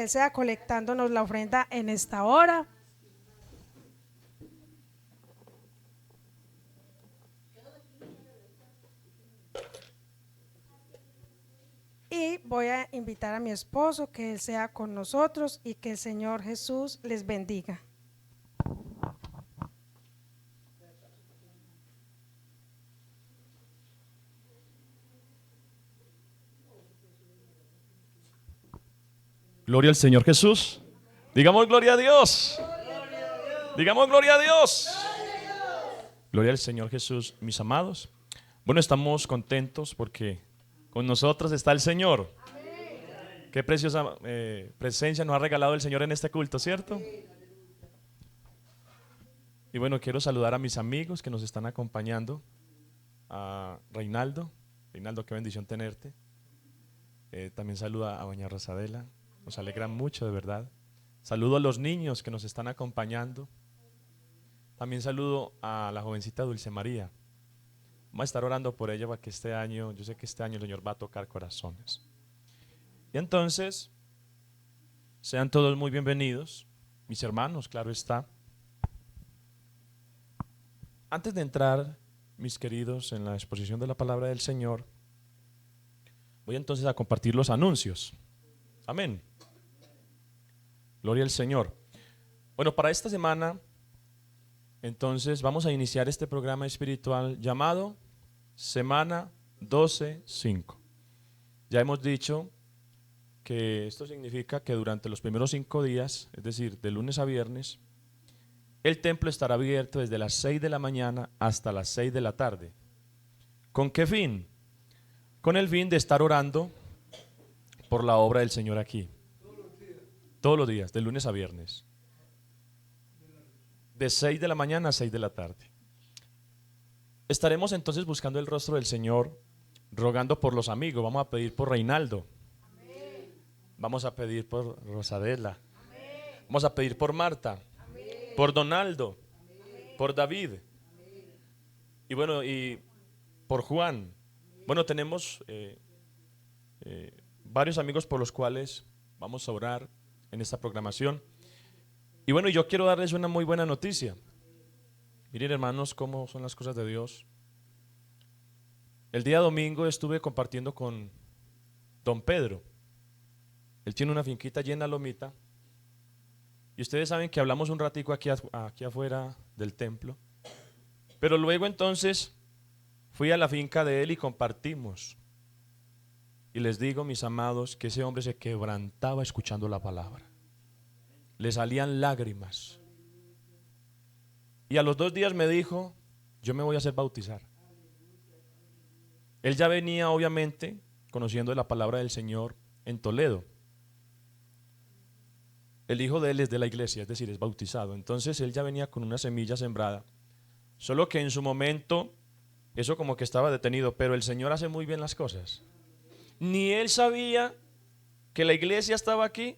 Él sea colectándonos la ofrenda en esta hora. Y voy a invitar a mi esposo que Él sea con nosotros y que el Señor Jesús les bendiga. Gloria al Señor Jesús. Digamos gloria a Dios. Digamos gloria a Dios. Gloria al Señor Jesús, mis amados. Bueno, estamos contentos porque con nosotros está el Señor. Qué preciosa presencia nos ha regalado el Señor en este culto, ¿cierto? Y bueno, quiero saludar a mis amigos que nos están acompañando. A Reinaldo. Reinaldo, qué bendición tenerte. También saluda a doña Rosadela. Nos alegra mucho, de verdad. Saludo a los niños que nos están acompañando. También saludo a la jovencita Dulce María. Vamos a estar orando por ella para que este año, yo sé que este año el Señor va a tocar corazones. Y entonces, sean todos muy bienvenidos, mis hermanos, claro está. Antes de entrar, mis queridos, en la exposición de la palabra del Señor, voy entonces a compartir los anuncios. Amén. Gloria al Señor. Bueno, para esta semana, entonces vamos a iniciar este programa espiritual llamado Semana 12:5. Ya hemos dicho que esto significa que durante los primeros 5 días, es decir, de lunes a viernes, el templo estará abierto desde las 6 de la mañana hasta las 6 de la tarde. ¿Con qué fin? Con el fin de estar orando por la obra del Señor aquí. Todos los días, de lunes a viernes. De 6 de la mañana a 6 de la tarde. Estaremos entonces buscando el rostro del Señor, rogando por los amigos. Vamos a pedir por Reinaldo. Vamos a pedir por Rosadela. Vamos a pedir por Marta. Por Donaldo. Por David. Y bueno, y por Juan. Bueno, tenemos varios amigos por los cuales vamos a orar en esta programación. Y bueno, yo quiero darles una muy buena noticia. Miren, hermanos, cómo son las cosas de Dios. El día domingo estuve compartiendo con don Pedro. Él tiene una finquita llena de lomita. Y ustedes saben que hablamos un ratico aquí afuera del templo. Pero luego entonces fui a la finca de él y compartimos. Y les digo, mis amados, que ese hombre se quebrantaba escuchando la palabra. Le salían lágrimas. Y a los 2 días me dijo, yo me voy a hacer bautizar. Él ya venía obviamente conociendo la palabra del Señor en Toledo. El hijo de él es de la iglesia, es decir, es bautizado. Entonces él ya venía con una semilla sembrada. Solo que en su momento eso como que estaba detenido, pero el Señor hace muy bien las cosas. Ni él sabía que la iglesia estaba aquí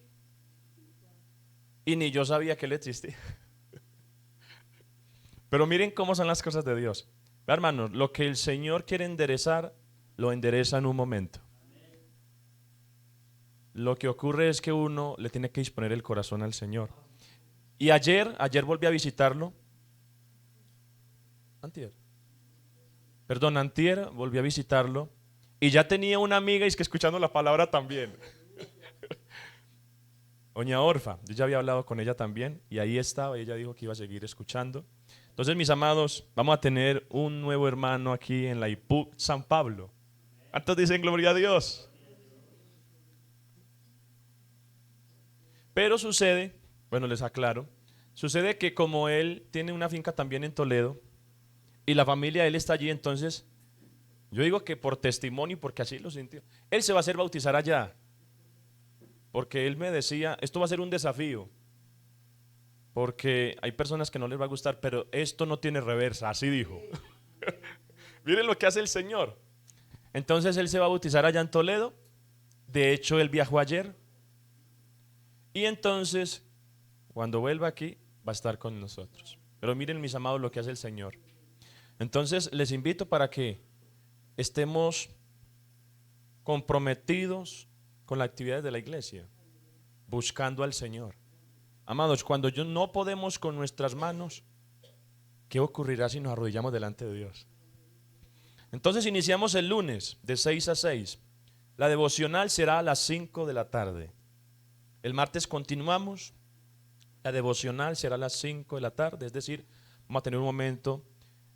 y ni yo sabía que él existía. Pero miren cómo son las cosas de Dios. Hermanos, lo que el Señor quiere enderezar, lo endereza en un momento. Lo que ocurre es que uno le tiene que disponer el corazón al Señor. Y ayer volví a visitarlo. Antier volví a visitarlo. Y ya tenía una amiga y es que escuchando la palabra también. Doña Orfa, yo ya había hablado con ella también. Y ahí estaba, ella dijo que iba a seguir escuchando. Entonces, mis amados, vamos a tener un nuevo hermano aquí en la IPUC San Pablo. ¿Cuántos dicen gloria a Dios? Pero sucede, bueno, les aclaro, sucede que como él tiene una finca también en Toledo y la familia de él está allí, entonces yo digo que por testimonio, porque así lo sintió, él se va a hacer bautizar allá, porque él me decía, esto va a ser un desafío, porque hay personas que no les va a gustar, pero esto no tiene reversa, así dijo. Miren lo que hace el Señor. Entonces él se va a bautizar allá en Toledo, de hecho él viajó ayer. Y entonces, cuando vuelva aquí, va a estar con nosotros. Pero miren, mis amados, lo que hace el Señor. Entonces, les invito para que estemos comprometidos con las actividades de la iglesia. buscando al Señor. Amados, cuando no podemos con nuestras manos, ¿qué ocurrirá si nos arrodillamos delante de Dios? Entonces iniciamos el lunes de 6 a 6. La devocional será a las 5 de la tarde. El martes continuamos. La devocional será a las 5 de la tarde, es decir, vamos a tener un momento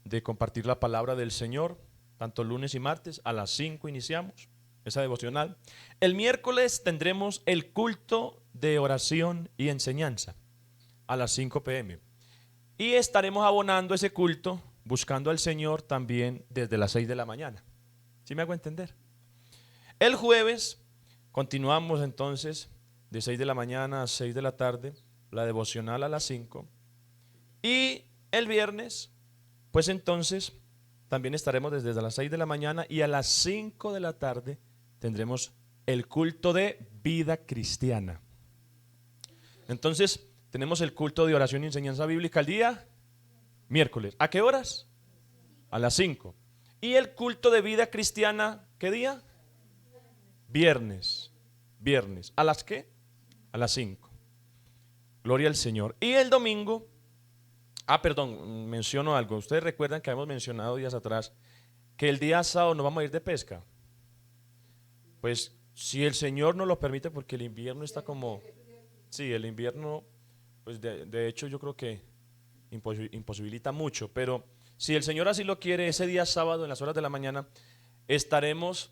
de compartir la palabra del Señor, tanto lunes y martes, a las 5 iniciamos esa devocional. El miércoles tendremos el culto de oración y enseñanza a las 5 p.m. Y estaremos abonando ese culto, buscando al Señor también desde las 6 de la mañana. ¿Sí me hago entender? El jueves continuamos entonces de 6 de la mañana a 6 de la tarde, la devocional a las 5. Y el viernes, pues entonces también estaremos desde las 6 de la mañana y a las 5 de la tarde tendremos el culto de vida cristiana. Entonces tenemos el culto de oración y enseñanza bíblica el día miércoles. ¿A qué horas? A las 5. Y el culto de vida cristiana, ¿qué día? Viernes. Viernes. ¿A las qué? A las 5. Gloria al Señor. Y el domingo, menciono algo. Ustedes recuerdan que habíamos mencionado días atrás que el día sábado nos vamos a ir de pesca. Pues si el Señor nos lo permite, porque el invierno está como... Sí, el invierno, pues de hecho yo creo que imposibilita mucho, pero si el Señor así lo quiere, ese día sábado en las horas de la mañana estaremos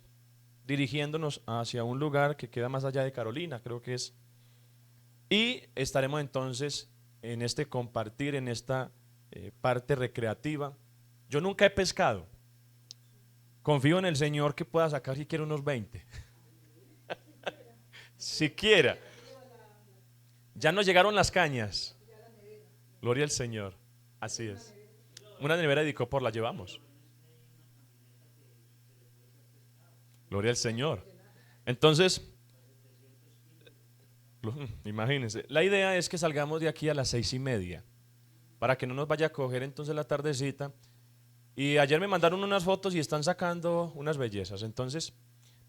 dirigiéndonos hacia un lugar que queda más allá de Carolina, creo que es, y estaremos entonces en este compartir, en esta parte recreativa. Yo nunca he pescado, confío en el Señor que pueda sacar siquiera unos 20, siquiera. Ya nos llegaron las cañas. Gloria al Señor. Así es. Una nevera de Icopor la llevamos. Gloria al Señor. Entonces, imagínense, la idea es que salgamos de aquí a las 6:30 para que no nos vaya a coger entonces la tardecita. Y ayer me mandaron unas fotos y están sacando unas bellezas. Entonces,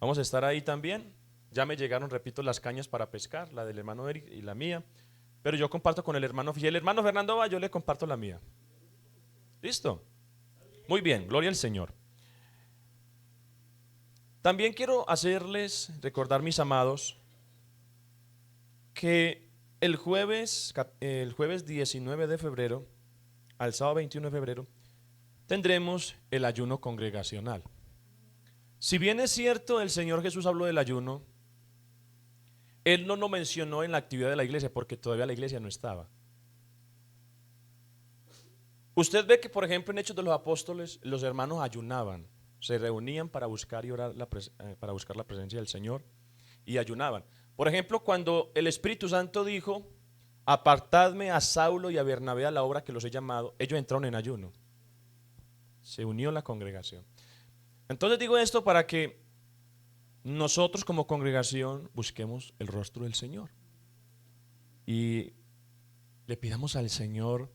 vamos a estar ahí también. Ya me llegaron, repito, las cañas para pescar, la del hermano Eric y la mía. Pero yo comparto con el hermano, y el hermano Fernando va, yo le comparto la mía. ¿Listo? Muy bien, gloria al Señor. También quiero hacerles recordar, mis amados, que el jueves 19 de febrero, al sábado 21 de febrero, tendremos el ayuno congregacional. Si bien es cierto, el Señor Jesús habló del ayuno, Él no lo mencionó en la actividad de la iglesia porque todavía la iglesia no estaba. Usted ve que, por ejemplo, en Hechos de los Apóstoles, los hermanos ayunaban, se reunían para buscar y orar para buscar la presencia del Señor y ayunaban. Por ejemplo, cuando el Espíritu Santo dijo: apartadme a Saulo y a Bernabé a la obra que los he llamado, ellos entraron en ayuno. Se unió la congregación. Entonces digo esto para que nosotros como congregación busquemos el rostro del Señor y le pidamos al Señor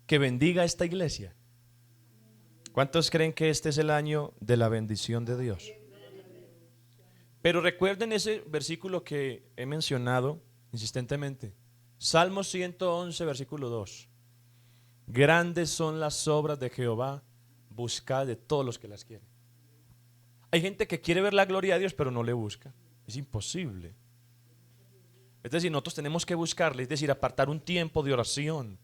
que bendiga esta iglesia. ¿Cuántos creen que este es el año de la bendición de Dios? Pero recuerden ese versículo que he mencionado insistentemente, Salmo 111, versículo 2. Grandes son las obras de Jehová, buscad de todos los que las quieren. Hay gente que quiere ver la gloria de Dios pero no le busca. Es imposible. Es decir, nosotros tenemos que buscarle, es decir, apartar un tiempo de oración,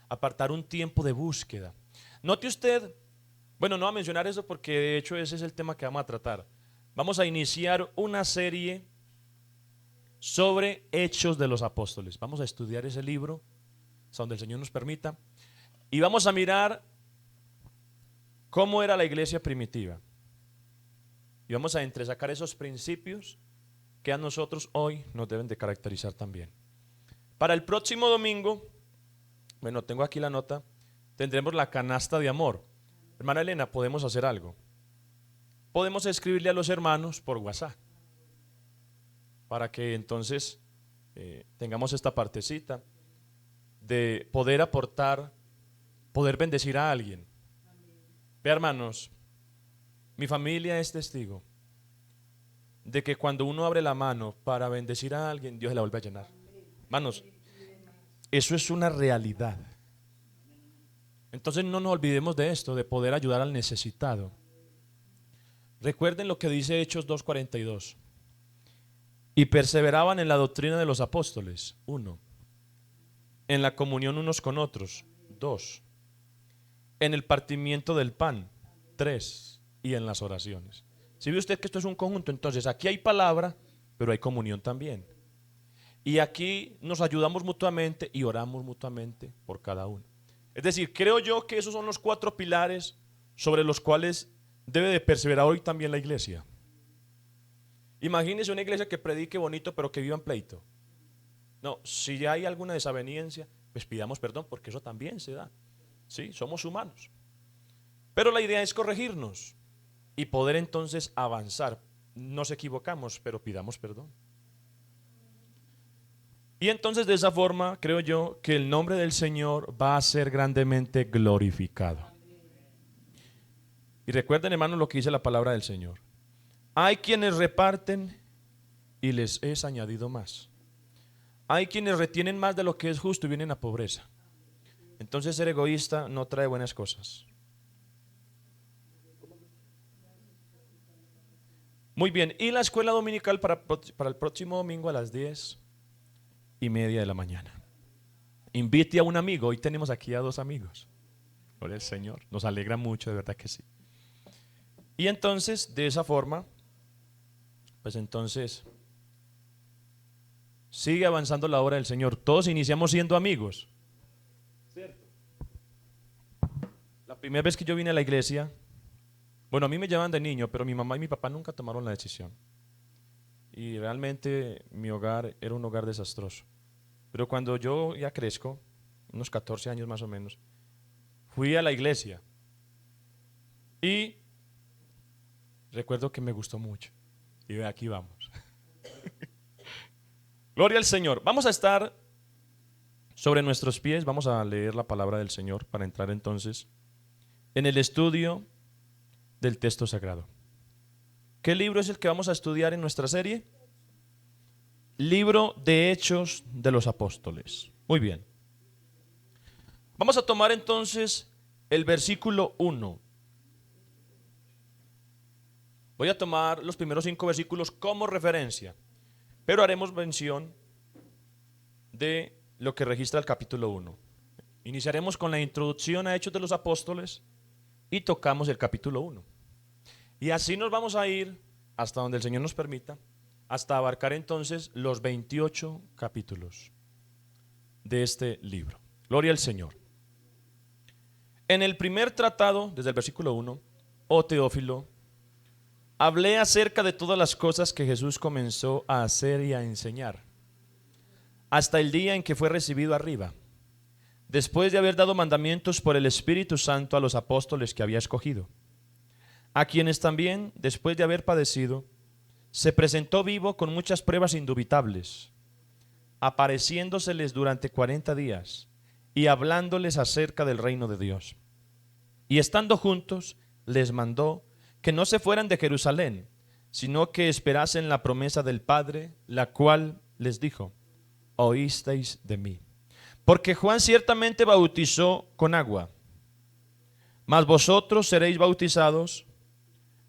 apartar un tiempo de búsqueda. Note usted, bueno, no voy a mencionar eso porque de hecho ese es el tema que vamos a tratar. Vamos a iniciar una serie sobre Hechos de los Apóstoles. Vamos a estudiar ese libro, hasta donde el Señor nos permita, y vamos a mirar cómo era la iglesia primitiva. Y vamos a entresacar esos principios que a nosotros hoy nos deben de caracterizar también. Para el próximo domingo, bueno, tengo aquí la nota, tendremos la canasta de amor. Hermana Elena, podemos hacer algo. Podemos escribirle a los hermanos por WhatsApp para que entonces tengamos esta partecita de poder aportar, poder bendecir a alguien. Vea, hermanos, mi familia es testigo. de que cuando uno abre la mano para bendecir a alguien, Dios se la vuelve a llenar. Hermanos, eso es una realidad. Entonces no nos olvidemos de esto, de poder ayudar al necesitado. Recuerden lo que dice Hechos 2:42. Y perseveraban en la doctrina de los apóstoles, 1. En la comunión unos con otros, 2. En el partimiento del pan, 3. Y en las oraciones. Si ve usted que esto es un conjunto, entonces aquí hay palabra, pero hay comunión también. Y aquí nos ayudamos mutuamente y oramos mutuamente por cada uno. Es decir, creo yo que esos son los 4 pilares sobre los cuales debe de perseverar hoy también la iglesia. Imagínese una iglesia que predique bonito pero que viva en pleito. No, si ya hay alguna desaveniencia, pues pidamos perdón porque eso también se da. Sí, somos humanos. Pero la idea es corregirnos y poder entonces avanzar. Nos equivocamos, pero pidamos perdón. Y entonces de esa forma creo yo que el nombre del Señor va a ser grandemente glorificado. Y recuerden, hermanos, lo que dice la palabra del Señor. Hay quienes reparten y les es añadido más. Hay quienes retienen más de lo que es justo y vienen a pobreza. Entonces ser egoísta no trae buenas cosas. Muy bien, y la escuela dominical para el próximo domingo a las 10:30 de la mañana. Invite a un amigo, hoy tenemos aquí a 2 amigos. Gloria al Señor, nos alegra mucho, de verdad que sí. Y entonces, de esa forma, pues entonces, sigue avanzando la obra del Señor. Todos iniciamos siendo amigos. ¿Cierto? La primera vez que yo vine a la iglesia, bueno, a mí me llevaban de niño, pero mi mamá y mi papá nunca tomaron la decisión. Y realmente mi hogar era un hogar desastroso. Pero cuando yo ya crezco, unos 14 años más o menos, fui a la iglesia y recuerdo que me gustó mucho. Y de aquí vamos. Gloria al Señor. Vamos a estar sobre nuestros pies, vamos a leer la palabra del Señor para entrar entonces en el estudio del texto sagrado. ¿Qué libro es el que vamos a estudiar en nuestra serie? Libro de Hechos de los Apóstoles. Muy bien. Vamos a tomar entonces el versículo 1. Voy a tomar los primeros 5 versículos como referencia, pero haremos mención de lo que registra el capítulo 1. Iniciaremos con la introducción a Hechos de los Apóstoles y tocamos el capítulo 1. Y así nos vamos a ir hasta donde el Señor nos permita, hasta abarcar entonces los 28 capítulos de este libro. Gloria al Señor. En el primer tratado, desde el versículo 1, oh Teófilo, hablé acerca de todas las cosas que Jesús comenzó a hacer y a enseñar, hasta el día en que fue recibido arriba, después de haber dado mandamientos por el Espíritu Santo a los apóstoles que había escogido, a quienes también, después de haber padecido, se presentó vivo con muchas pruebas indubitables, apareciéndoseles durante 40 días y hablándoles acerca del reino de Dios. Y estando juntos, les mandó que no se fueran de Jerusalén, sino que esperasen la promesa del Padre, la cual les dijo: oísteis de mí. Porque Juan ciertamente bautizó con agua, mas vosotros seréis bautizados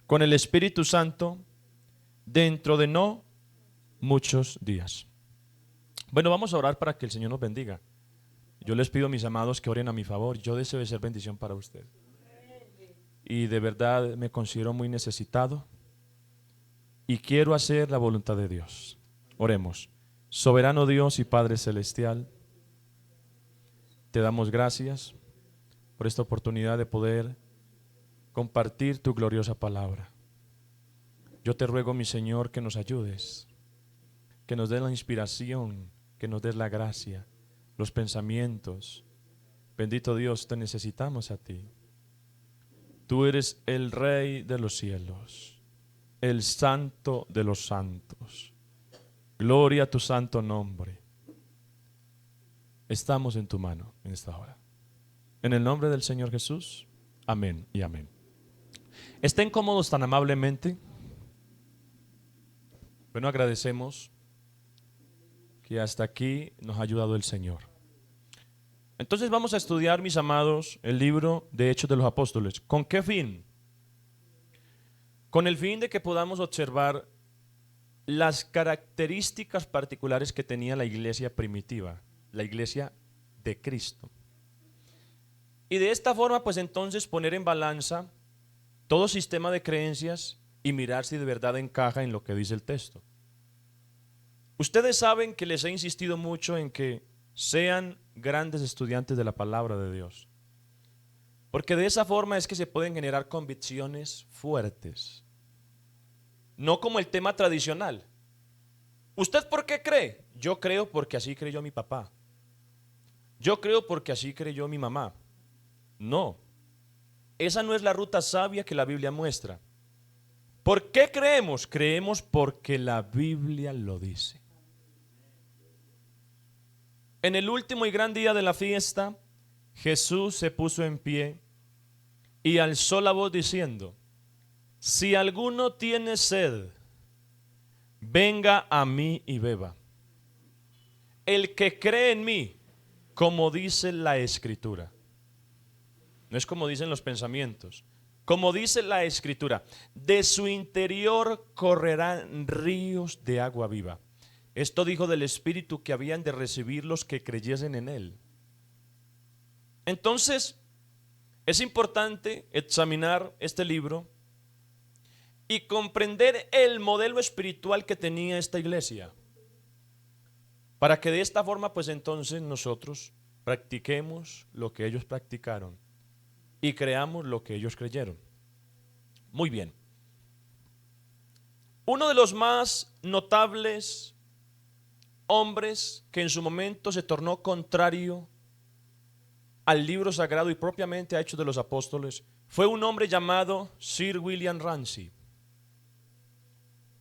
con el Espíritu Santo dentro de no muchos días. Bueno, vamos a orar para que el Señor nos bendiga. Yo les pido, mis amados, que oren a mi favor. Yo deseo de ser bendición para usted. Y de verdad me considero muy necesitado y quiero hacer la voluntad de Dios. Oremos. Soberano Dios y Padre Celestial, te damos gracias por esta oportunidad de poder compartir tu gloriosa palabra. Yo te ruego, mi Señor, que nos ayudes, que nos des la inspiración, que nos des la gracia, los pensamientos. Bendito Dios, te necesitamos a ti. Tú eres el Rey de los cielos, el Santo de los santos. Gloria a tu santo nombre. Estamos en tu mano en esta hora. En el nombre del Señor Jesús, amén y amén. Estén cómodos tan amablemente. Bueno, agradecemos que hasta aquí nos ha ayudado el Señor. Entonces vamos a estudiar, mis amados, el libro de Hechos de los Apóstoles. ¿Con qué fin? Con el fin de que podamos observar las características particulares que tenía la iglesia primitiva, la iglesia de Cristo. Y de esta forma, pues entonces poner en balanza todo sistema de creencias y mirar si de verdad encaja en lo que dice el texto. Ustedes saben que les he insistido mucho en que sean grandes estudiantes de la palabra de Dios, porque de esa forma es que se pueden generar convicciones fuertes, no como el tema tradicional. ¿Usted por qué cree? Yo creo porque así creyó mi papá. Yo creo porque así creyó mi mamá. No, esa no es la ruta sabia que la Biblia muestra. ¿Por qué creemos? Creemos porque la Biblia lo dice. En el último y gran día de la fiesta, Jesús se puso en pie y alzó la voz diciendo: si alguno tiene sed, venga a mí y beba. El que cree en mí, como dice la Escritura. No es como dicen los pensamientos, como dice la Escritura, de su interior correrán ríos de agua viva. Esto dijo del Espíritu que habían de recibir los que creyesen en Él. Entonces, es importante examinar este libro y comprender el modelo espiritual que tenía esta iglesia, para que de esta forma, pues entonces nosotros practiquemos lo que ellos practicaron y creamos lo que ellos creyeron. Muy bien. Uno de los más notables hombres que en su momento se tornó contrario al libro sagrado y propiamente a Hechos de los Apóstoles fue un hombre llamado Sir William Ramsay.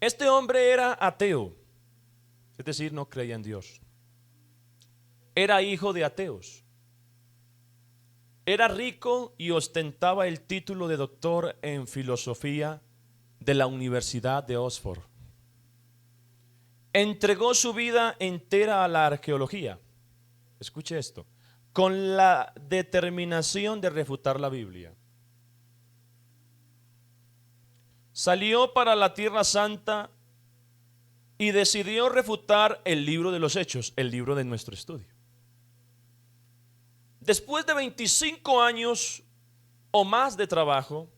Este hombre era ateo, es decir, no creía en Dios. Era hijo de ateos. Era rico y ostentaba el título de doctor en filosofía de la Universidad de Oxford. Entregó su vida entera a la arqueología. Escuche esto, con la determinación de refutar la Biblia. Salió para la Tierra Santa y decidió refutar el libro de los Hechos, el libro de nuestro estudio. Después de 25 años o más de trabajo,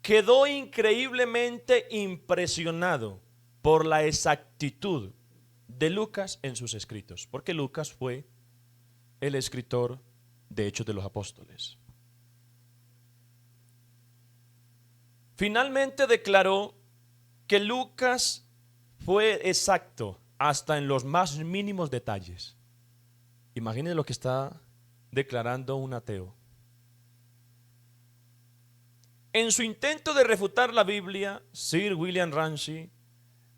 quedó increíblemente impresionado por la exactitud de Lucas en sus escritos, porque Lucas fue el escritor de Hechos de los Apóstoles. Finalmente declaró que Lucas fue exacto hasta en los más mínimos detalles. Imagínense lo que está declarando un ateo. En su intento de refutar la Biblia, Sir William Ramsay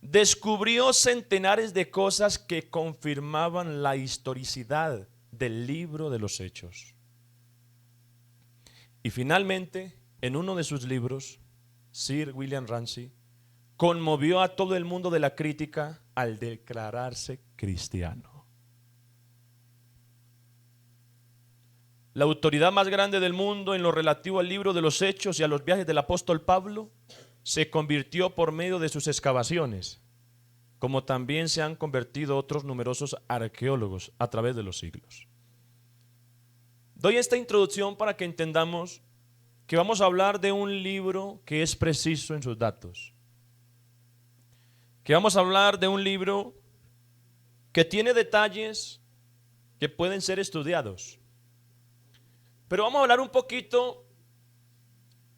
descubrió centenares de cosas que confirmaban la historicidad del libro de los Hechos. Y finalmente, en uno de sus libros, Sir William Ramsay conmovió a todo el mundo de la crítica al declararse cristiano. La autoridad más grande del mundo en lo relativo al libro de los Hechos y a los viajes del apóstol Pablo se convirtió por medio de sus excavaciones, como también se han convertido otros numerosos arqueólogos a través de los siglos. Doy esta introducción para que entendamos que vamos a hablar de un libro que es preciso en sus datos, que vamos a hablar de un libro que tiene detalles que pueden ser estudiados. Pero vamos a hablar un poquito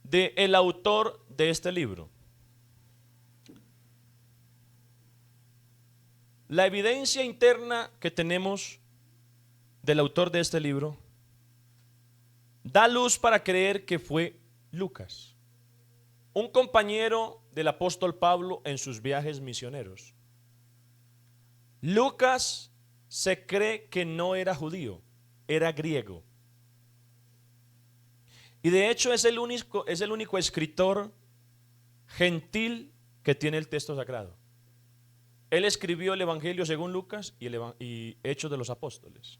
del autor de este libro. La evidencia interna que tenemos del autor de este libro da luz para creer que fue Lucas, un compañero del apóstol Pablo en sus viajes misioneros. Lucas se cree que no era judío, era griego. Y de hecho es el único escritor gentil que tiene el texto sagrado. Él escribió el Evangelio según Lucas y Hechos de los Apóstoles.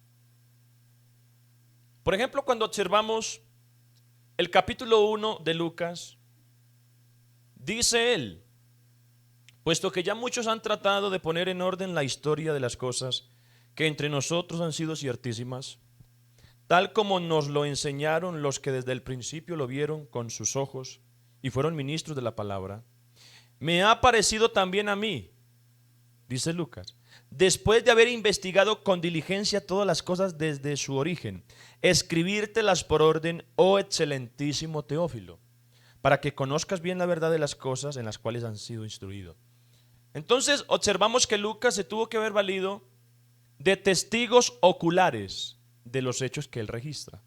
Por ejemplo, cuando observamos el capítulo 1 de Lucas, dice él: puesto que ya muchos han tratado de poner en orden la historia de las cosas que entre nosotros han sido ciertísimas, tal como nos lo enseñaron los que desde el principio lo vieron con sus ojos y fueron ministros de la palabra, me ha parecido también a mí, dice Lucas, después de haber investigado con diligencia todas las cosas desde su origen, escribírtelas por orden, oh excelentísimo Teófilo, para que conozcas bien la verdad de las cosas en las cuales han sido instruidos. Entonces observamos que Lucas se tuvo que haber valido de testigos oculares de los hechos que él registra.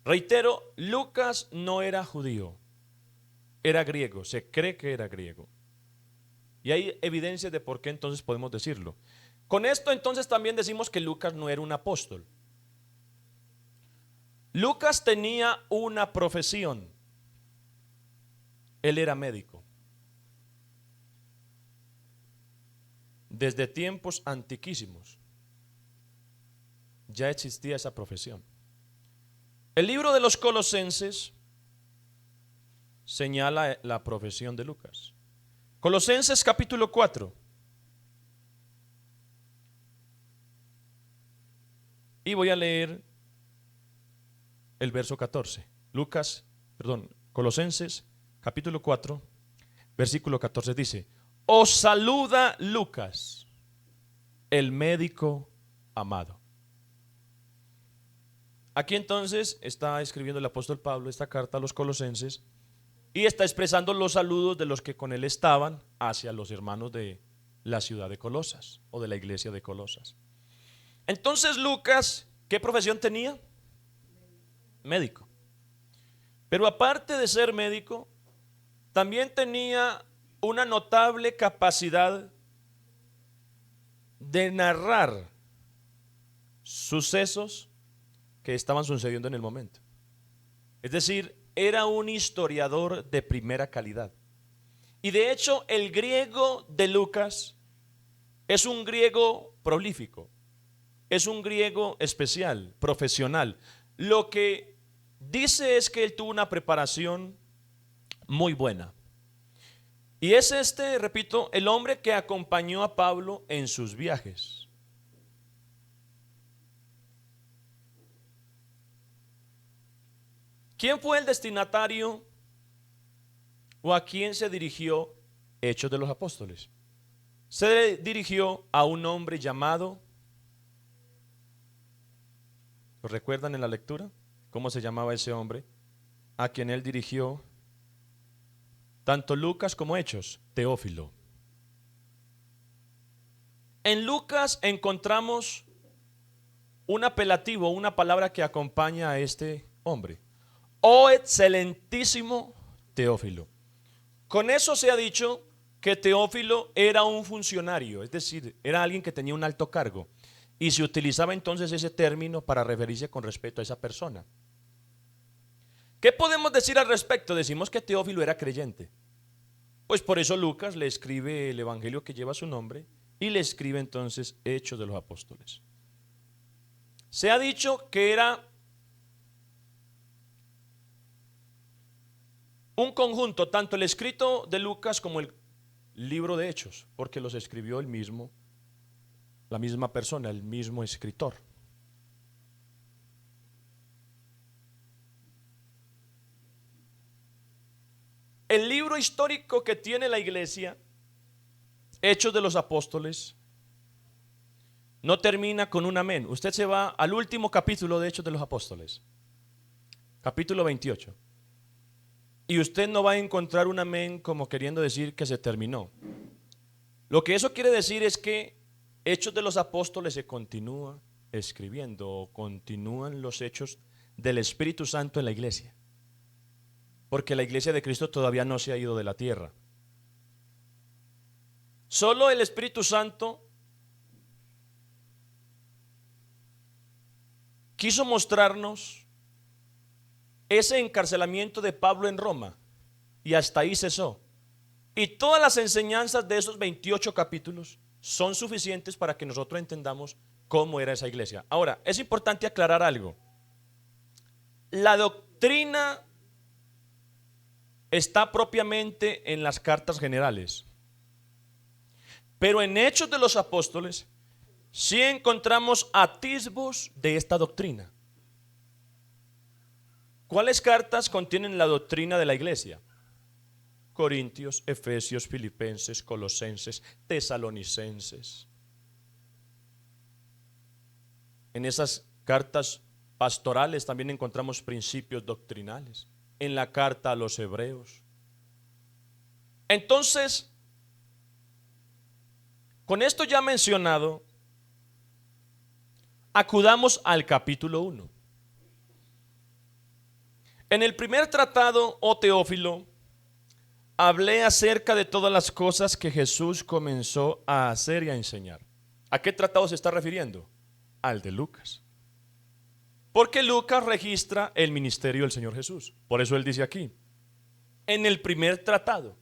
Reitero, Lucas no era judío, era griego, se cree que era griego. Y hay evidencias de por qué entonces podemos decirlo. Con esto entonces también decimos que Lucas no era un apóstol. Lucas tenía una profesión. Él era médico. Desde tiempos antiquísimos ya existía esa profesión. El libro de los Colosenses señala la profesión de Lucas. Colosenses capítulo 4. Y voy a leer el verso 14. Colosenses capítulo 4, versículo 14 dice: os saluda Lucas, el médico amado. Aquí entonces está escribiendo el apóstol Pablo esta carta a los colosenses y está expresando los saludos de los que con él estaban hacia los hermanos de la ciudad de Colosas o de la iglesia de Colosas. Entonces Lucas, ¿qué profesión tenía? Médico. Pero aparte de ser médico, también tenía una notable capacidad de narrar sucesos que estaban sucediendo en el momento. Es decir, era un historiador de primera calidad. Y de hecho, el griego de Lucas es un griego prolífico, es un griego especial, profesional. Lo que dice es que él tuvo una preparación muy buena. Y es repito, el hombre que acompañó a Pablo en sus viajes. ¿Quién fue el destinatario o a quién se dirigió Hechos de los Apóstoles? Se dirigió a un hombre llamado, ¿lo recuerdan en la lectura? ¿Cómo se llamaba ese hombre? A quien él dirigió tanto Lucas como Hechos, Teófilo. En Lucas encontramos un apelativo, una palabra que acompaña a este hombre: oh excelentísimo Teófilo. Con eso se ha dicho que Teófilo era un funcionario, es decir, era alguien que tenía un alto cargo, y se utilizaba entonces ese término para referirse con respecto a esa persona. ¿Qué podemos decir al respecto? Decimos que Teófilo era creyente. Pues por eso Lucas le escribe el evangelio que lleva su nombre y le escribe entonces Hechos de los Apóstoles. Se ha dicho que era un conjunto, tanto el escrito de Lucas como el libro de Hechos, porque los escribió el mismo, la misma persona, el mismo escritor. El libro histórico que tiene la iglesia, Hechos de los Apóstoles, no termina con un amén. Usted se va al último capítulo de Hechos de los Apóstoles, capítulo 28. Y usted no va a encontrar un amén como queriendo decir que se terminó. Lo que eso quiere decir es que Hechos de los Apóstoles se continúa escribiendo, o continúan los hechos del Espíritu Santo en la iglesia. Porque la iglesia de Cristo todavía no se ha ido de la tierra. Solo el Espíritu Santo quiso mostrarnos ese encarcelamiento de Pablo en Roma y hasta ahí cesó. Y todas las enseñanzas de esos 28 capítulos son suficientes para que nosotros entendamos cómo era esa iglesia. Ahora, es importante aclarar algo. La doctrina está propiamente en las cartas generales, pero en Hechos de los Apóstoles sí encontramos atisbos de esta doctrina. ¿Cuáles cartas contienen la doctrina de la iglesia? Corintios, Efesios, Filipenses, Colosenses, Tesalonicenses. En esas cartas pastorales también encontramos principios doctrinales. En la carta a los Hebreos. Entonces, con esto ya mencionado, acudamos al capítulo 1. En el primer tratado, oh Teófilo, hablé acerca de todas las cosas que Jesús comenzó a hacer y a enseñar. ¿A qué tratado se está refiriendo? Al de Lucas. Porque Lucas registra el ministerio del Señor Jesús. Por eso él dice aquí, en el primer tratado,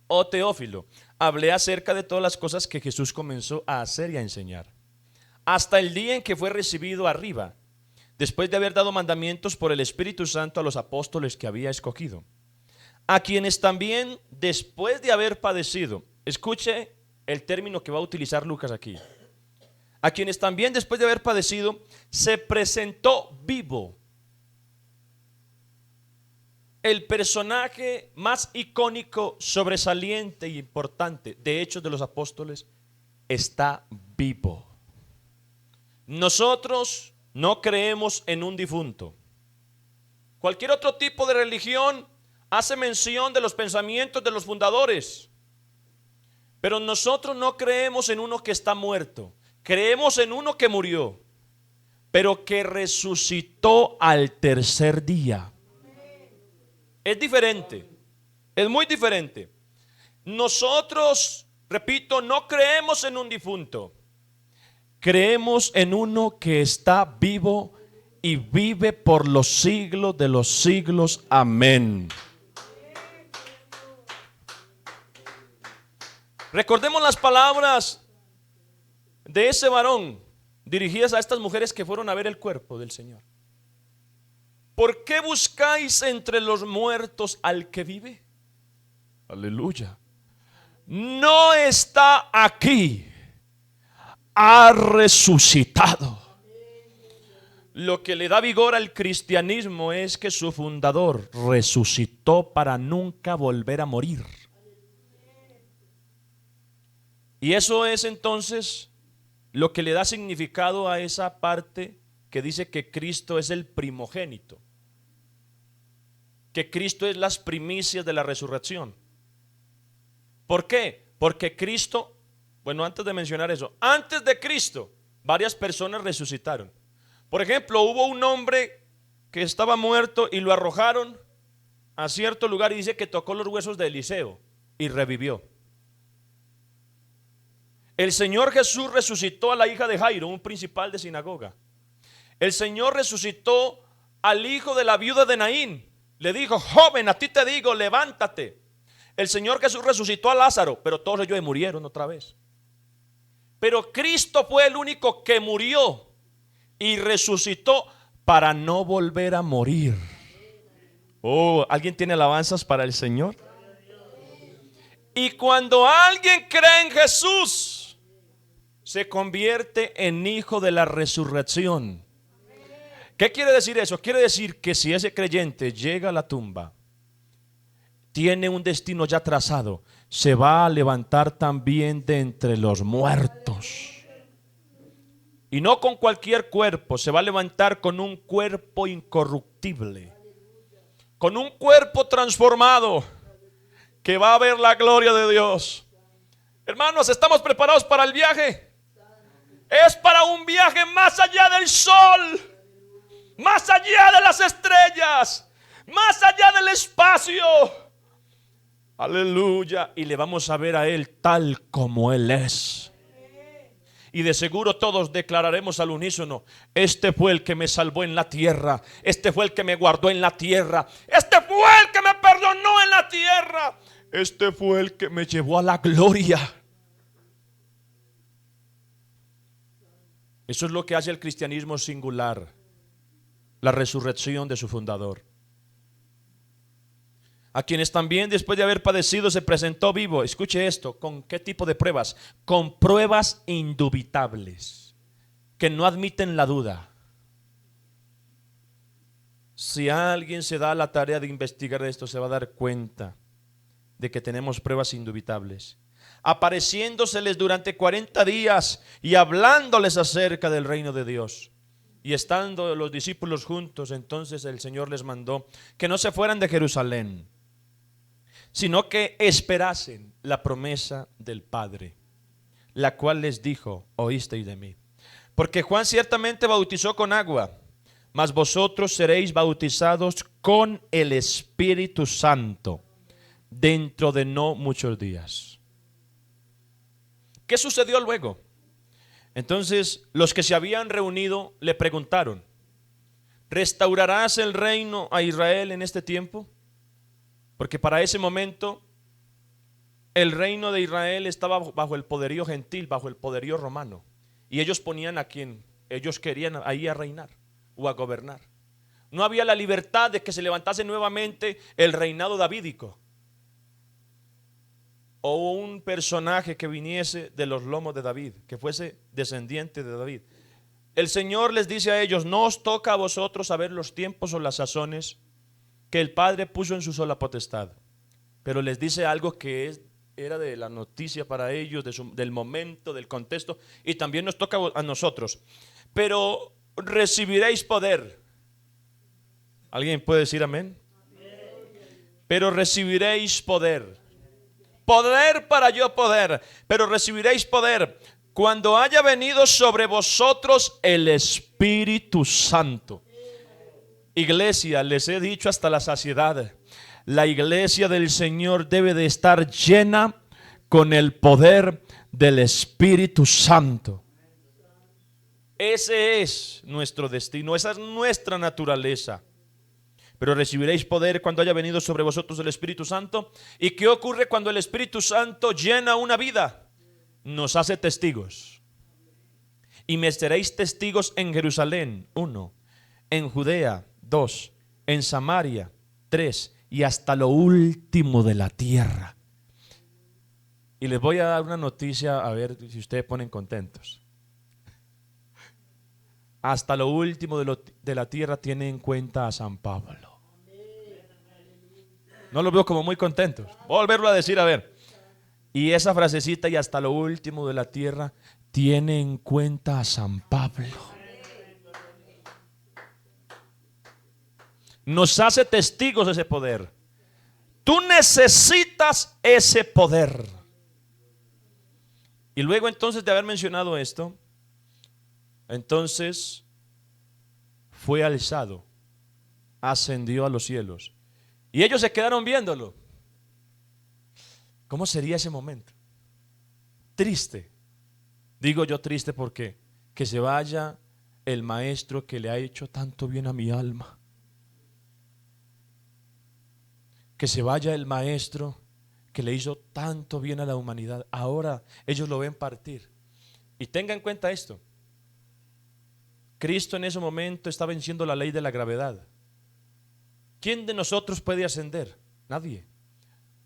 oh Teófilo, hablé acerca de todas las cosas que Jesús comenzó a hacer y a enseñar, hasta el día en que fue recibido arriba, después de haber dado mandamientos por el Espíritu Santo a los apóstoles que había escogido, a quienes también después de haber padecido, escuche el término que va a utilizar Lucas aquí, a quienes también después de haber padecido se presentó vivo. El personaje más icónico, sobresaliente e importante de Hechos de los Apóstoles está vivo. Nosotros no creemos en un difunto. Cualquier otro tipo de religión hace mención de los pensamientos de los fundadores, pero nosotros no creemos en uno que está muerto. Creemos en uno que murió, pero que resucitó al tercer día. Es diferente, es muy diferente. Nosotros, repito, no creemos en un difunto. Creemos en uno que está vivo y vive por los siglos de los siglos. Amén. Recordemos las palabras de ese varón dirigidas a estas mujeres que fueron a ver el cuerpo del Señor. ¿Por qué buscáis entre los muertos al que vive? Aleluya. No está aquí, ha resucitado. Lo que le da vigor al cristianismo es que su fundador resucitó para nunca volver a morir. Y eso es entonces lo que le da significado a esa parte que dice que Cristo es el primogénito, que Cristo es las primicias de la resurrección. ¿Por qué? Porque Cristo, bueno, antes de mencionar eso, antes de Cristo, varias personas resucitaron. Por ejemplo, hubo un hombre que estaba muerto y lo arrojaron a cierto lugar y dice que tocó los huesos de Eliseo y revivió. El Señor Jesús resucitó a la hija de Jairo, un principal de sinagoga. El Señor resucitó al hijo de la viuda de Naín. Le dijo: joven, a ti te digo, levántate. El Señor Jesús resucitó a Lázaro, pero todos ellos murieron otra vez. Pero Cristo fue el único que murió y resucitó para no volver a morir. Oh, ¿alguien tiene alabanzas para el Señor? Y cuando alguien cree en Jesús, se convierte en hijo de la resurrección. ¿Qué quiere decir eso? Quiere decir que si ese creyente llega a la tumba, tiene un destino ya trazado, se va a levantar también de entre los muertos. Y no con cualquier cuerpo, se va a levantar con un cuerpo incorruptible, con un cuerpo transformado, que va a ver la gloria de Dios. Hermanos, ¿estamos preparados para el viaje? Es para un viaje más allá del sol, más allá de las estrellas, más allá del espacio. Aleluya. Y le vamos a ver a Él tal como Él es. Y de seguro todos declararemos al unísono: este fue el que me salvó en la tierra, este fue el que me guardó en la tierra, este fue el que me perdonó en la tierra. este fue el que me llevó a la gloria. Eso es lo que hace el cristianismo singular, la resurrección de su fundador, a quienes también después de haber padecido se presentó vivo. Escuche esto, ¿con qué tipo de pruebas? Con pruebas indubitables, que no admiten la duda. Si alguien se da la tarea de investigar esto, se va a dar cuenta de que tenemos pruebas indubitables, apareciéndoseles durante 40 días y hablándoles acerca del reino de Dios. Y estando los discípulos juntos, entonces el Señor les mandó que no se fueran de Jerusalén, sino que esperasen la promesa del Padre, la cual les dijo: oísteis de mí. Porque Juan ciertamente bautizó con agua, mas vosotros seréis bautizados con el Espíritu Santo dentro de no muchos días. ¿Qué sucedió luego? Entonces los que se habían reunido le preguntaron: ¿restaurarás el reino a Israel en este tiempo? Porque para ese momento el reino de Israel estaba bajo el poderío gentil, bajo el poderío romano, y ellos ponían a quien ellos querían ahí a reinar o a gobernar. No había la libertad de que se levantase nuevamente el reinado davídico, o un personaje que viniese de los lomos de David, que fuese descendiente de David. El Señor les dice a ellos: no os toca a vosotros saber los tiempos o las sazones que el Padre puso en su sola potestad. Pero les dice algo que era de la noticia para ellos, del momento, del contexto, y también nos toca a nosotros. Pero recibiréis poder. ¿Alguien puede decir amén? Pero recibiréis poder. Poder para yo poder. Pero recibiréis poder cuando haya venido sobre vosotros el Espíritu Santo. Iglesia, les he dicho hasta la saciedad, la iglesia del Señor debe de estar llena con el poder del Espíritu Santo. Ese es nuestro destino, esa es nuestra naturaleza. Pero recibiréis poder cuando haya venido sobre vosotros el Espíritu Santo. ¿Y qué ocurre cuando el Espíritu Santo llena una vida? Nos hace testigos. Y me seréis testigos en Jerusalén, 1, en Judea, 2, en Samaria, 3, y hasta lo último de la tierra. Y les voy a dar una noticia, a ver si ustedes ponen contentos. Hasta lo último de la tierra tiene en cuenta a San Pablo. No los veo como muy contentos. Voy a volverlo a decir, a ver. Y esa frasecita, y hasta lo último de la tierra, tiene en cuenta a San Pablo. Nos hace testigos de ese poder. Tú necesitas ese poder. Y luego entonces de haber mencionado esto, entonces fue alzado, ascendió a los cielos. Y ellos se quedaron viéndolo. ¿Cómo sería ese momento? Triste. Digo yo triste porque que se vaya el maestro que le ha hecho tanto bien a mi alma. Que se vaya el maestro que le hizo tanto bien a la humanidad. Ahora ellos lo ven partir. Y tenga en cuenta esto. Cristo en ese momento está venciendo la ley de la gravedad. ¿Quién de nosotros puede ascender? Nadie.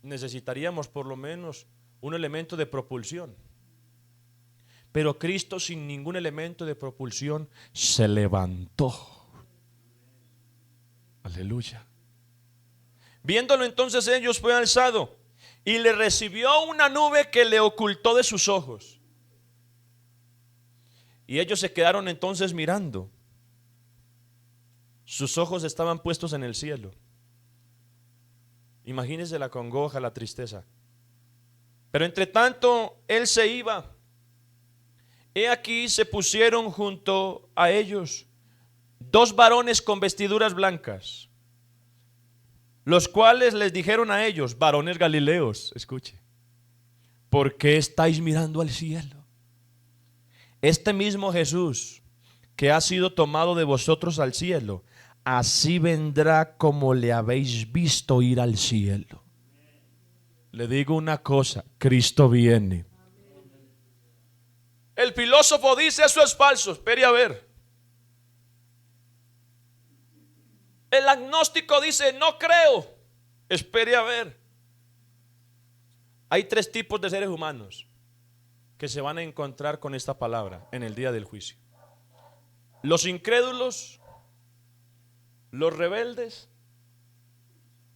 Necesitaríamos por lo menos un elemento de propulsión. Pero Cristo, sin ningún elemento de propulsión, se levantó. Aleluya. Viéndolo entonces ellos, fue alzado y le recibió una nube que le ocultó de sus ojos. Y ellos se quedaron entonces mirando. Sus ojos estaban puestos en el cielo. Imagínense la congoja, la tristeza. Pero entre tanto él se iba. He aquí se pusieron junto a ellos 2 varones con vestiduras blancas, los cuales les dijeron a ellos: varones galileos, escuche, ¿por qué estáis mirando al cielo? Este mismo Jesús que ha sido tomado de vosotros al cielo, así vendrá como le habéis visto ir al cielo. Le digo una cosa, Cristo viene. El filósofo dice eso es falso, espere a ver. El agnóstico dice no creo, espere a ver. Hay tres tipos de seres humanos que se van a encontrar con esta palabra en el día del juicio: los incrédulos, los rebeldes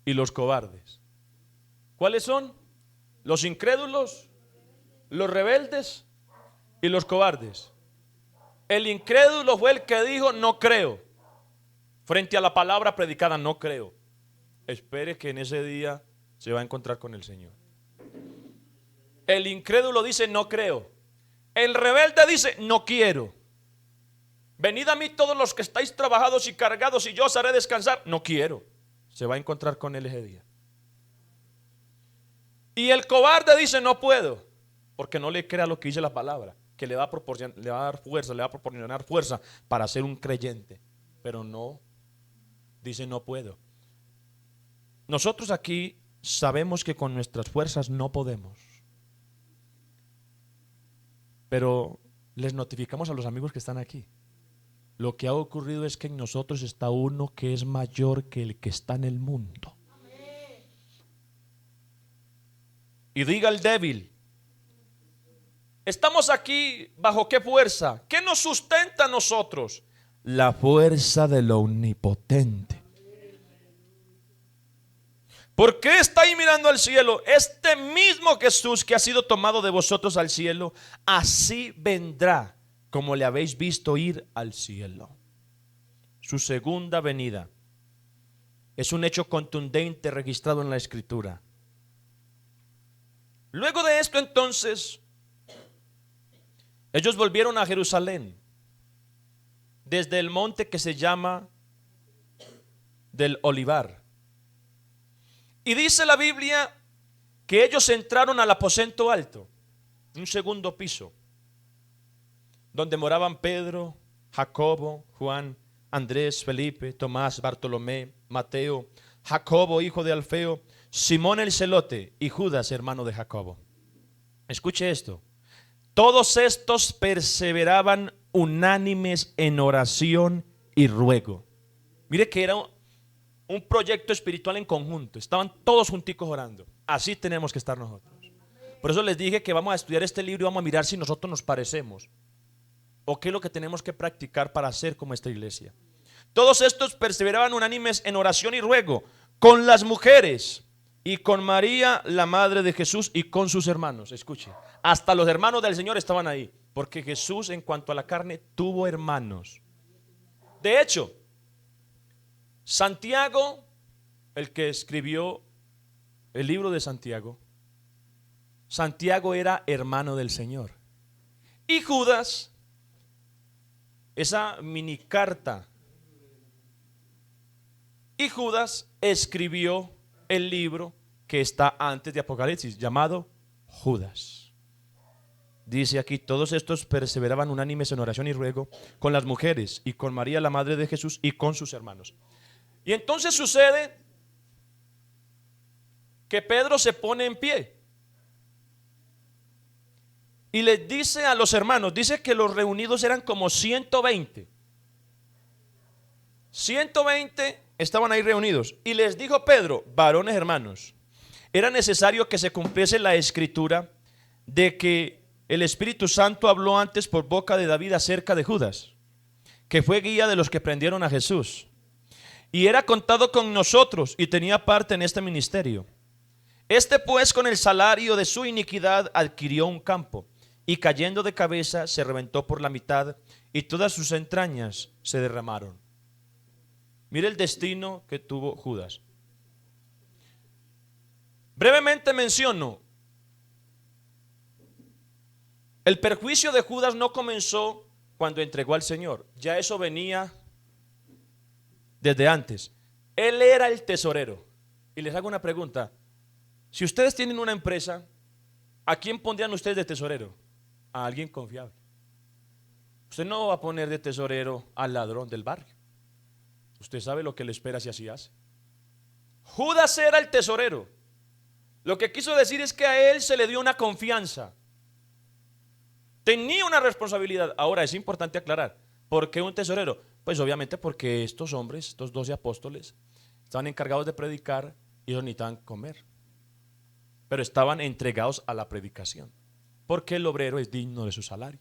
y los cobardes. ¿Cuáles son? Los incrédulos, los rebeldes y los cobardes. El incrédulo fue el que dijo no creo frente a la palabra predicada, no creo. Espere que en ese día se va a encontrar con el Señor. El incrédulo dice no creo. El rebelde dice no quiero. Venid a mí todos los que estáis trabajados y cargados y yo os haré descansar. No quiero. Se va a encontrar con él ese día. Y el cobarde dice no puedo, porque no le crea lo que dice la palabra, que le va a dar fuerza, le va a proporcionar fuerza para ser un creyente. Pero no, dice no puedo. Nosotros aquí sabemos que con nuestras fuerzas no podemos. Pero les notificamos a los amigos que están aquí. Lo que ha ocurrido es que en nosotros está uno que es mayor que el que está en el mundo. Y diga el débil: estamos aquí bajo qué fuerza, ¿qué nos sustenta a nosotros? La fuerza de lo omnipotente. ¿Por qué está ahí mirando al cielo? Este mismo Jesús que ha sido tomado de vosotros al cielo, así vendrá como le habéis visto ir al cielo. Su segunda venida es un hecho contundente registrado en la Escritura. Luego de esto, entonces, ellos volvieron a Jerusalén desde el monte que se llama del Olivar. Y dice la Biblia que ellos entraron al aposento alto, un segundo piso, donde moraban Pedro, Jacobo, Juan, Andrés, Felipe, Tomás, Bartolomé, Mateo, Jacobo, hijo de Alfeo, Simón el celote y Judas, hermano de Jacobo. Escuche esto: todos estos perseveraban unánimes en oración y ruego. Mire que era un proyecto espiritual en conjunto. Estaban todos junticos orando. Así tenemos que estar nosotros. Por eso les dije que vamos a estudiar este libro y vamos a mirar si nosotros nos parecemos o qué es lo que tenemos que practicar para ser como esta iglesia. Todos estos perseveraban unánimes en oración y ruego con las mujeres y con María, la madre de Jesús, y con sus hermanos. Escuche, hasta los hermanos del Señor estaban ahí, porque Jesús, en cuanto a la carne, tuvo hermanos. De hecho, Santiago, el que escribió el libro de Santiago, Santiago era hermano del Señor. Y Judas, esa mini carta, y Judas escribió el libro que está antes de Apocalipsis, llamado Judas. Dice aquí: todos estos perseveraban unánimes en oración y ruego con las mujeres y con María, la madre de Jesús, y con sus hermanos. Y entonces sucede que Pedro se pone en pie y les dice a los hermanos, dice que los reunidos eran como 120. 120 estaban ahí reunidos. Y les dijo Pedro: varones hermanos, era necesario que se cumpliese la escritura de que el Espíritu Santo habló antes por boca de David acerca de Judas, que fue guía de los que prendieron a Jesús, y era contado con nosotros y tenía parte en este ministerio. Este pues, con el salario de su iniquidad, adquirió un campo, y cayendo de cabeza se reventó por la mitad, y todas sus entrañas se derramaron. Mire el destino que tuvo Judas. Brevemente menciono: el perjuicio de Judas no comenzó cuando entregó al Señor, ya eso venía desde antes. Él era el tesorero. Y les hago una pregunta: si ustedes tienen una empresa, ¿a quién pondrían ustedes de tesorero? A alguien confiable. Usted no va a poner de tesorero al ladrón del barrio. Usted sabe lo que le espera si así hace. Judas era el tesorero. Lo que quiso decir es que a él se le dio una confianza. Tenía una responsabilidad. Ahora es importante aclarar, ¿por qué un tesorero? Pues obviamente porque estos hombres, estos 12 apóstoles, estaban encargados de predicar y ellos necesitaban comer. Pero estaban entregados a la predicación, porque el obrero es digno de su salario.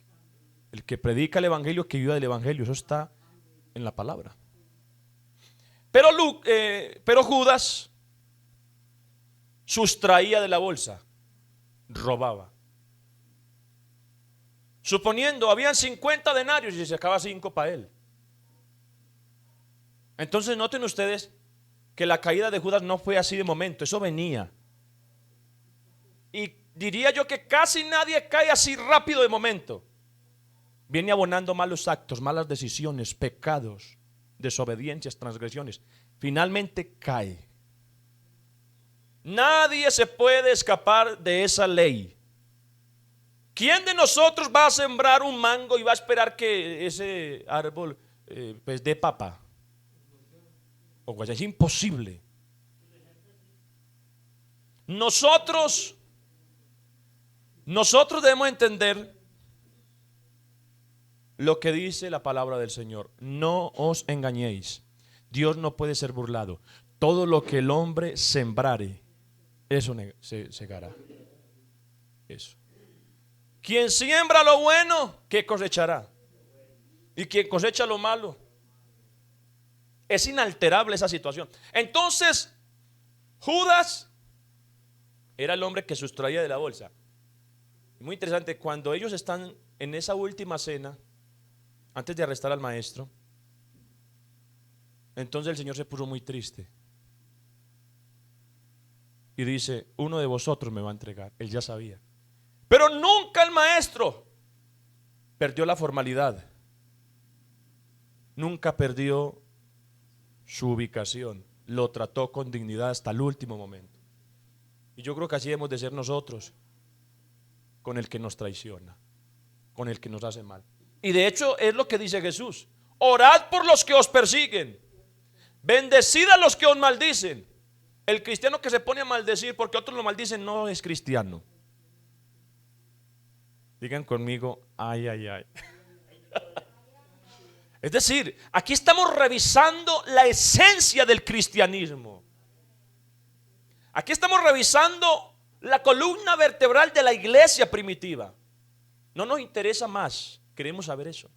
El que predica el evangelio, que viva del evangelio, eso está en la palabra. Pero Judas sustraía de la bolsa, robaba. Suponiendo, habían 50 denarios y se sacaba 5 para él. Entonces noten ustedes que la caída de Judas no fue así de momento, eso venía. Y diría yo que casi nadie cae así rápido de momento. Viene abonando malos actos, malas decisiones, pecados, desobediencias, transgresiones. Finalmente cae. Nadie se puede escapar de esa ley. ¿Quién de nosotros va a sembrar un mango y va a esperar que ese árbol pues dé papa? O guaya, es imposible. Nosotros debemos entender lo que dice la palabra del Señor. No os engañéis. Dios no puede ser burlado. Todo lo que el hombre sembrare, eso se segará. Eso. Quien siembra lo bueno, ¿qué cosechará? Y quien cosecha lo malo. Es inalterable esa situación. Entonces, Judas era el hombre que sustraía de la bolsa. Muy interesante, cuando ellos están en esa última cena, antes de arrestar al maestro, entonces el Señor se puso muy triste. Y dice, uno de vosotros me va a entregar. Él ya sabía. Pero nunca el maestro perdió la formalidad. Nunca perdió su ubicación. Lo trató con dignidad hasta el último momento. Y yo creo que así hemos de ser nosotros con el que nos traiciona, con el que nos hace mal. Y de hecho es lo que dice Jesús. Orad por los que os persiguen. Bendecid a los que os maldicen. El cristiano que se pone a maldecir porque otros lo maldicen no es cristiano. Digan conmigo, ay, ay, ay. Es decir, aquí estamos revisando la esencia del cristianismo. Aquí estamos revisando la columna vertebral de la iglesia primitiva. No nos interesa más, queremos saber eso.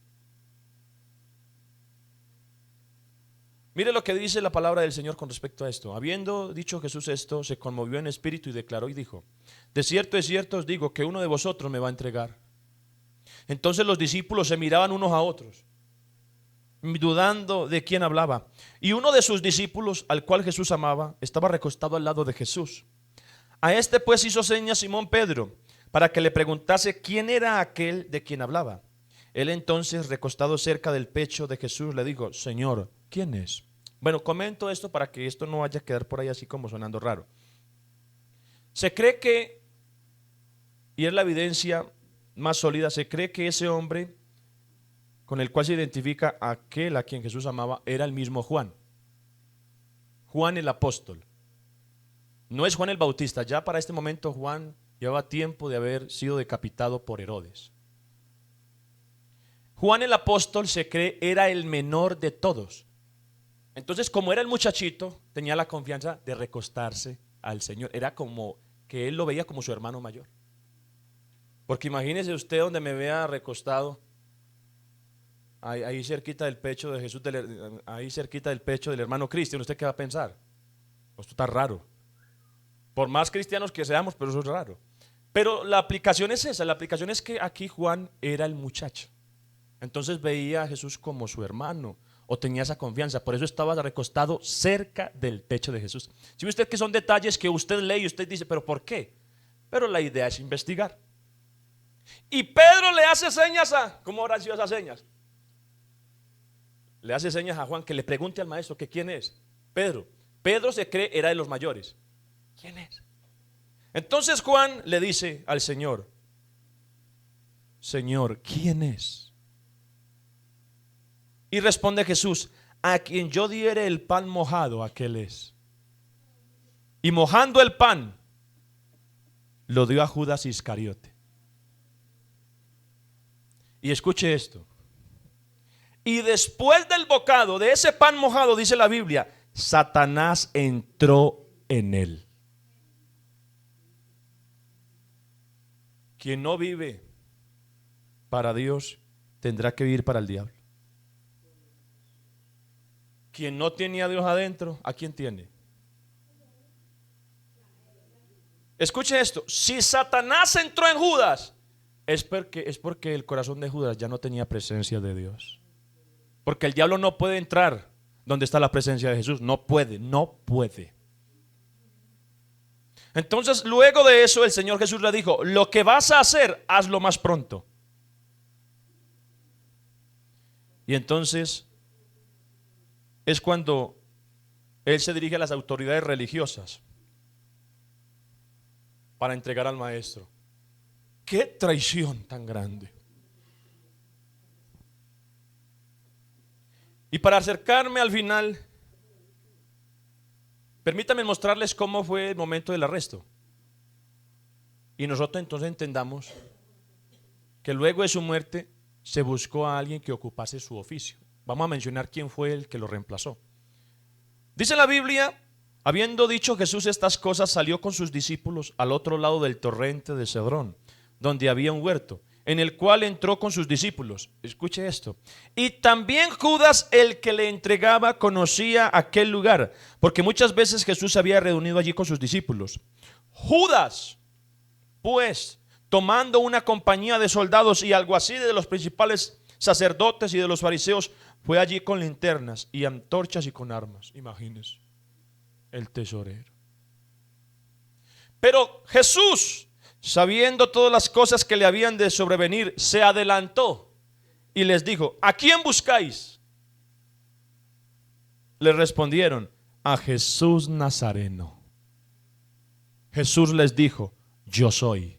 Mire lo que dice la palabra del Señor con respecto a esto. Habiendo dicho Jesús esto, se conmovió en espíritu y declaró y dijo: de cierto os digo que uno de vosotros me va a entregar. Entonces los discípulos se miraban unos a otros, dudando de quién hablaba. Y uno de sus discípulos, al cual Jesús amaba, estaba recostado al lado de Jesús. A este pues hizo señas Simón Pedro, para que le preguntase quién era aquel de quien hablaba. Él entonces, recostado cerca del pecho de Jesús, le dijo: Señor, ¿quién es? Bueno, comento esto para que esto no vaya a quedar por ahí así como sonando raro. Se cree que, y es la evidencia más sólida, se cree que ese hombre con el cual se identifica aquel a quien Jesús amaba era el mismo Juan. Juan el apóstol. No es Juan el Bautista. Ya para este momento Juan llevaba tiempo de haber sido decapitado por Herodes. Juan el apóstol se cree era el menor de todos. Entonces, como era el muchachito, tenía la confianza de recostarse al Señor. Era como que él lo veía como su hermano mayor. Porque imagínese usted donde me vea recostado, ahí cerquita del pecho de Jesús, ahí cerquita del pecho del hermano Cristian. ¿Usted qué va a pensar? Esto está raro. Por más cristianos que seamos, pero eso es raro. Pero la aplicación es esa. La aplicación es que aquí Juan era el muchacho. Entonces veía a Jesús como su hermano, o tenía esa confianza. Por eso estaba recostado cerca del pecho de Jesús. Si ve usted que son detalles que usted lee y usted dice, ¿pero por qué? Pero la idea es investigar. Y Pedro le hace señas ¿cómo habrán sido esas señas? Le hace señas a Juan que le pregunte al maestro que quién es. Pedro se cree era de los mayores. ¿Quién es? Entonces Juan le dice al Señor: Señor, ¿quién es? Y responde Jesús: a quien yo diere el pan mojado, aquel es. Y mojando el pan, lo dio a Judas Iscariote. Y escuche esto. Y después del bocado, de ese pan mojado, dice la Biblia, Satanás entró en él. Quien no vive para Dios tendrá que vivir para el diablo. Quien no tiene a Dios adentro, ¿a quién tiene? Escuche esto, si Satanás entró en Judas, es porque el corazón de Judas ya no tenía presencia de Dios. Porque el diablo no puede entrar donde está la presencia de Jesús, no puede. Entonces luego de eso el Señor Jesús le dijo, lo que vas a hacer, hazlo más pronto. Y entonces es cuando Él se dirige a las autoridades religiosas para entregar al maestro. ¡Qué traición tan grande! Y para acercarme al final, permítanme mostrarles cómo fue el momento del arresto. Y nosotros entonces entendamos que luego de su muerte se buscó a alguien que ocupase su oficio. Vamos a mencionar quién fue el que lo reemplazó. Dice la Biblia, habiendo dicho Jesús estas cosas, salió con sus discípulos al otro lado del torrente de Cedrón, donde había un huerto, en el cual entró con sus discípulos. Escuche esto. Y también Judas, el que le entregaba, conocía aquel lugar, porque muchas veces Jesús se había reunido allí con sus discípulos. Judas, pues, tomando una compañía de soldados y alguaciles de los principales sacerdotes y de los fariseos, fue allí con linternas y antorchas y con armas. Imagínense, el tesorero. Pero Jesús, sabiendo todas las cosas que le habían de sobrevenir, se adelantó y les dijo, ¿a quién buscáis? Le respondieron, a Jesús Nazareno. Jesús les dijo, yo soy.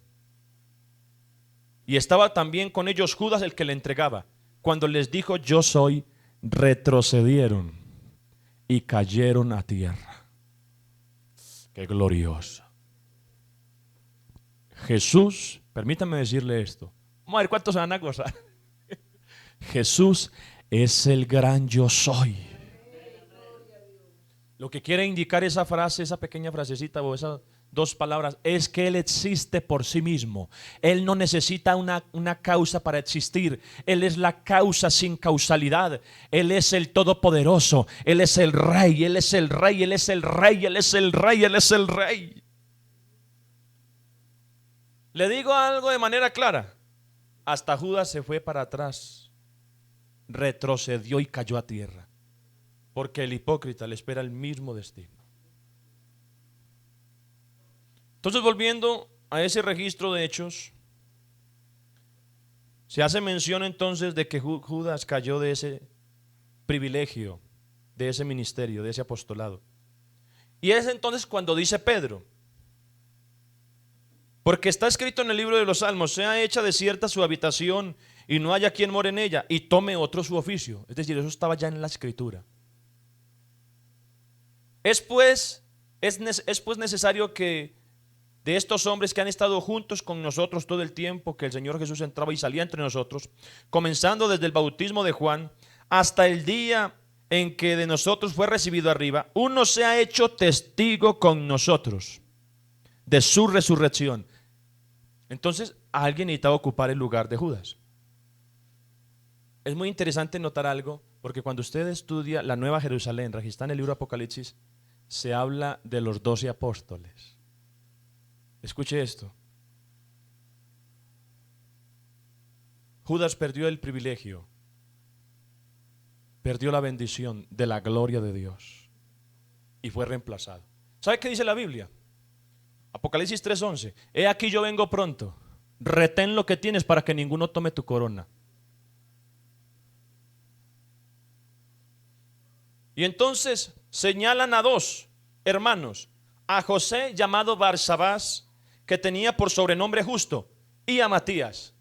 Y estaba también con ellos Judas, el que le entregaba. Cuando les dijo yo soy, retrocedieron y cayeron a tierra. Qué glorioso. Jesús, permítame decirle esto. Vamos a ver cuántos se van a gozar. Jesús es el gran yo soy. Lo que quiere indicar esa frase, esa pequeña frasecita o esas dos palabras, es que Él existe por sí mismo. Él no necesita una causa para existir. Él es la causa sin causalidad. Él es el todopoderoso. Él es el rey. Él es el rey. Él es el rey. Él es el rey. Él es el rey. Le digo algo de manera clara. Hasta Judas se fue para atrás, retrocedió y cayó a tierra, porque el hipócrita le espera el mismo destino. Entonces, volviendo a ese registro de hechos, se hace mención entonces de que Judas cayó de ese privilegio, de ese ministerio, de ese apostolado. Y es entonces cuando dice Pedro, porque está escrito en el libro de los Salmos, sea hecha desierta su habitación y no haya quien more en ella, y tome otro su oficio. Es decir, eso estaba ya en la escritura. Es pues necesario que de estos hombres que han estado juntos con nosotros todo el tiempo que el Señor Jesús entraba y salía entre nosotros, comenzando desde el bautismo de Juan hasta el día en que de nosotros fue recibido arriba, uno se ha hecho testigo con nosotros de su resurrección. Entonces alguien necesitaba ocupar el lugar de Judas. Es muy interesante notar algo, porque cuando usted estudia la Nueva Jerusalén, registrada en el libro Apocalipsis, se habla de los 12 apóstoles. Escuche esto. Judas perdió el privilegio, perdió la bendición de la gloria de Dios y fue reemplazado. ¿Sabe qué dice la Biblia? Apocalipsis 3:11. He aquí yo vengo pronto, retén lo que tienes para que ninguno tome tu corona. Y entonces señalan a dos hermanos, a José llamado Barsabás, que tenía por sobrenombre Justo, y a Matías,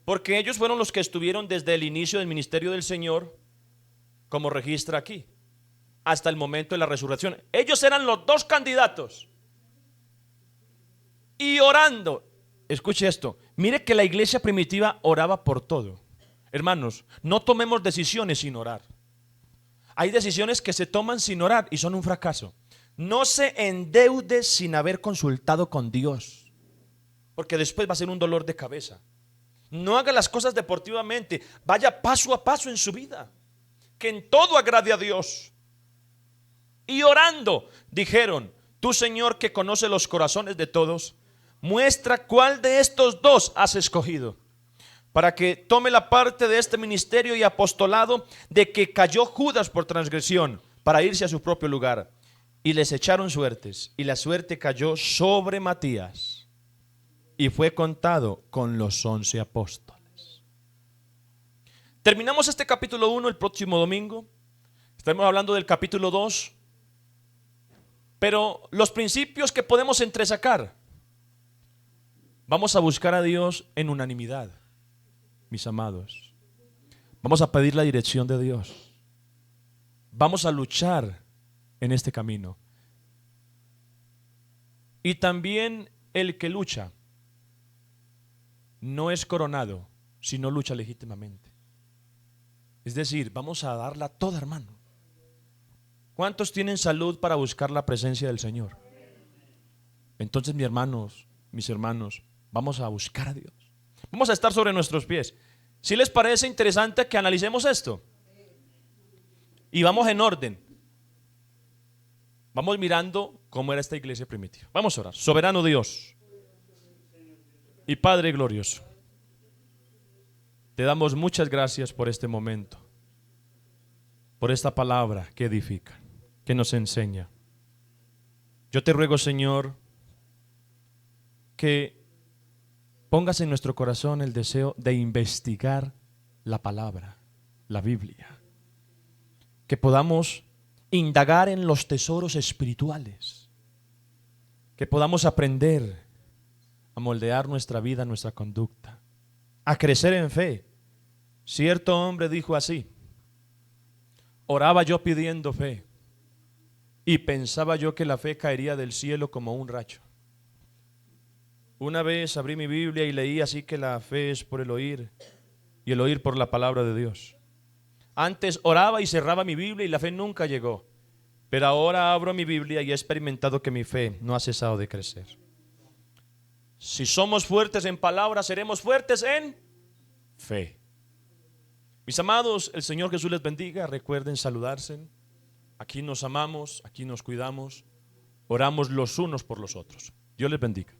porque ellos fueron los que estuvieron desde el inicio del ministerio del Señor, como registra aquí, hasta el momento de la resurrección. Ellos eran los dos candidatos. y orando. Escuche esto, mire que la iglesia primitiva oraba por todo. Hermanos, no tomemos decisiones sin orar. Hay decisiones que se toman sin orar y son un fracaso. No se endeude sin haber consultado con Dios, porque después va a ser un dolor de cabeza. No haga las cosas deportivamente, vaya paso a paso en su vida, que en todo agrade a Dios. Y orando, dijeron: tú, Señor, que conoce los corazones de todos, muestra cuál de estos dos has escogido, para que tome la parte de este ministerio y apostolado de que cayó Judas por transgresión, para irse a su propio lugar. Y les echaron suertes, y la suerte cayó sobre Matías, y fue contado con los 11 apóstoles. Terminamos este capítulo 1 el próximo domingo. Estaremos hablando del capítulo 2. Pero los principios que podemos entresacar: vamos a buscar a Dios en unanimidad, mis amados. Vamos a pedir la dirección de Dios. Vamos a luchar en este camino. Y también el que lucha no es coronado si no lucha legítimamente. Es decir, vamos a darla toda, hermano. ¿Cuántos tienen salud para buscar la presencia del Señor? Entonces, mis hermanos, vamos a buscar a Dios. Vamos a estar sobre nuestros pies. ¿Sí les parece interesante que analicemos esto? Y vamos en orden. Vamos mirando cómo era esta iglesia primitiva. Vamos a orar. Soberano Dios y Padre glorioso, te damos muchas gracias por este momento, por esta palabra que edifica, que nos enseña. Yo te ruego, Señor, que pongas en nuestro corazón el deseo de investigar la palabra, la Biblia, que podamos indagar en los tesoros espirituales, que podamos aprender a moldear nuestra vida, nuestra conducta, a crecer en fe. Cierto hombre dijo así: oraba yo pidiendo fe, y pensaba yo que la fe caería del cielo como un rayo. Una vez abrí mi Biblia y leí así que la fe es por el oír, y el oír por la palabra de Dios. Antes oraba y cerraba mi Biblia y la fe nunca llegó, pero ahora abro mi Biblia y he experimentado que mi fe no ha cesado de crecer. Si somos fuertes en palabra, seremos fuertes en fe. Mis amados, el Señor Jesús les bendiga. Recuerden saludarse. Aquí nos amamos, aquí nos cuidamos, oramos los unos por los otros. Dios les bendiga.